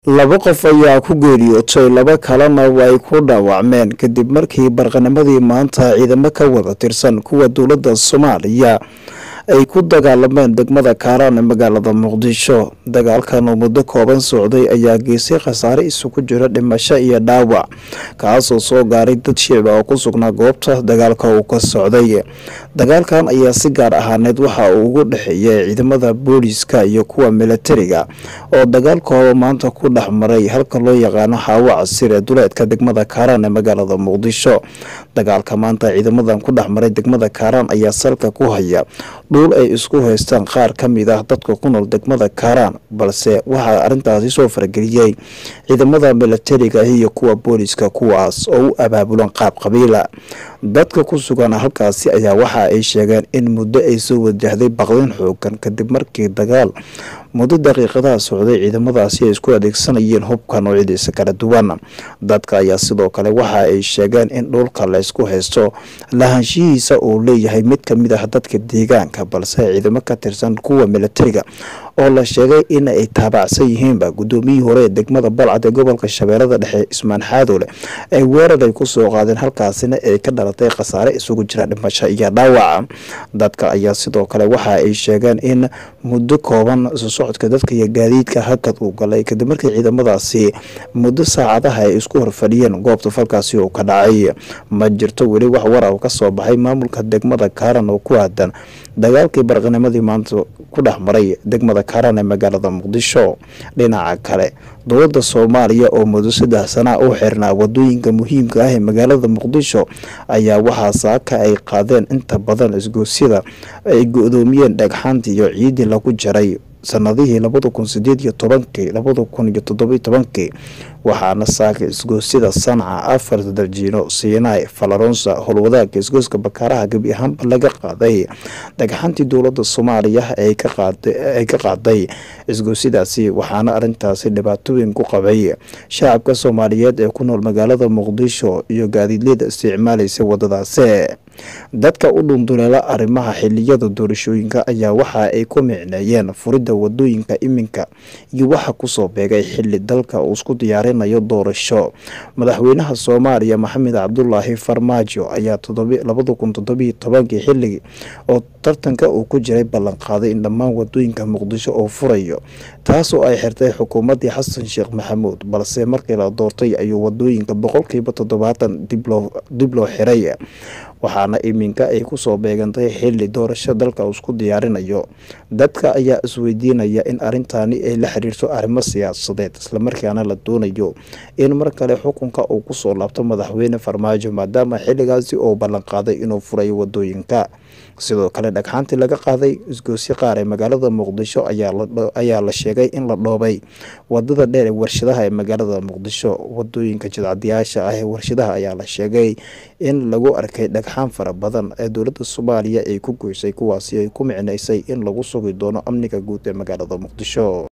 laba qof ayaa ku geeriyootay laba kalena way ku dhaawacmeen kadib markii barqanimadii maanta ciidamo ka wada tirsan kuwa dowladda Soomaaliya ay ku dagaalameen degmada karaan ee magaalada Mugdisho. dagaalkan oo muddo kooban socday ayaa geysay khasaare isugu jira dhimasho iyo dhaawac kaasoo soo gaaray dad shicib ah oo ku sugnaa goobta dagaalka uu ka socday. dagaalkan ayaa si gaar ahaaneed waxa uu ugu dhaxeeyay ciidamada booliska iyo kuwa militariga oo dagaalkooda maanta ku dhaxmaray halka loo yaqaan xaawa casir ee duleedka degmada karaan ee magaalada Mugdisho. dagaalka maanta ciidamadan ku dhaxmaray degmada karaan ayaa salka ku haya dhul ay isku haystaan qaar ka mid ah dadka ku nool degmada karaan, balse waxa arintaasi soo fargeliyay ciidamada militariga iyo kuwa booliska kuwaas oo u abaabulan qaab qabiila. dadka ku sugan halkaasi ayaa waxa ay sheegeen in muddo ay soo wajahday baqdin xoogan kadib markii dagaal muddo daqiiqadaha socday ciidamadaasi ay isku adeegsanayeen hubka noocyadiisa kala duwan. dadka ayaa sidoo kale waxa ay sheegeen in dhulka la isku haysto lahaanshihiisa uu leeyahay mid ka mid ah dadka deegaanka, balse ciidamo ka tirsan kuwa militariga oo la sheegay in ay taabacsan yihiinba gudoomiyihii hore ee degmada Balcad ee gobolka Shabeellada Dhexe Ismaan Xaadoole ay weerar ay ku soo qaadeen halkaasina ay ka dhalatay khasaare isugu jira dhimasho iyo dhaawac. dadka ayaa sidoo kale waxa ay sheegeen in muddo kooban socodka dadka iyo gaadiidka hakad uu galay kadib markii ciidamadaasi muddo saacadaha ay isku horfadhiyeen goobta falkaasi oo ka dhacay. ma jirto weli wax war ka soo baxay maamulka degmada karaan oo ku aadan dagaalkii barqanimadii maanta ku dhaxmaray degmada karaan ee magaalada Mugdisho. dhinaca kale dowladda Soomaaliya oo muddo 3 sano u xirnaa wadooyinka muhiimka ah ee magaalada Mugdisho ayaa waxa saaka ay qaadeen inta badan isgoosida ay go'doomiyeen dhagxaantii iyo ciidii lagu jaray sanadihii 2018 2017 waxaana saaka isgoosida Sanca afar darjiino Siinay Falaronsa Holwadaag isgooska Bakaaraha gabi ahaanba laga qaaday dhagxaantii dowladda Soomaaliya ay ka qaaday isgoosidaasi, waxaana arintaasi dhibaato weyn ku qabay shacabka Soomaaliyeed ee ku nool magaalada Mugdisho iyo gaadiidleyda isticmaalaysa wadadaasi. dadka u dhunduleela arrimaha xilliyada doorashooyinka ayaa waxa ay ku micneeyeen furida wadooyinka iminka iyo waxa ku soo beegay xilli dalka uu isku diyaarinayo doorasho. madaxweynaha Soomaaliya Maxamed Cabdullaahi Farmaajo ayaa 2017 xilligii oo tartanka uu ku jiray ballan qaaday in dhammaan wadooyinka Mugdisho oo furayo, taasoo ay xirtay xukuumadii Xasan Sheekh Maxamuud, balse markii la doortay ayuu wadooyinka 70% dib loo xiray. waxaana iminka ay ku soo beegantay xilli doorasho dalka uu isku diyaarinayo. dadka ayaa isweydiinaya in arintani ay la xiriirto arrimo siyaasadeed isla markaana la doonayo in mar kale xukunka uu ku soo laabto madaxweyne Farmaajo maadaama xilligaasi uu ballan qaaday inuu furayo wadooyinka. sidoo kale dhagxaantii laga qaaday isgoosyo qaar ee magaalada Mugdisho ayaa la sheegay in la dhoobay wadada dheer ee warshadaha ee magaalada Mugdisho. wadooyinka jidcadiyaasha ah ee warshadaha ayaa la sheegay in lagu arkay dhagxaan fara badan ee dowladda Soomaaliya ay ku goysay kuwaasi ay ku micnaysay in lagu sugi doono amniga guud ee magaalada Mugdisho.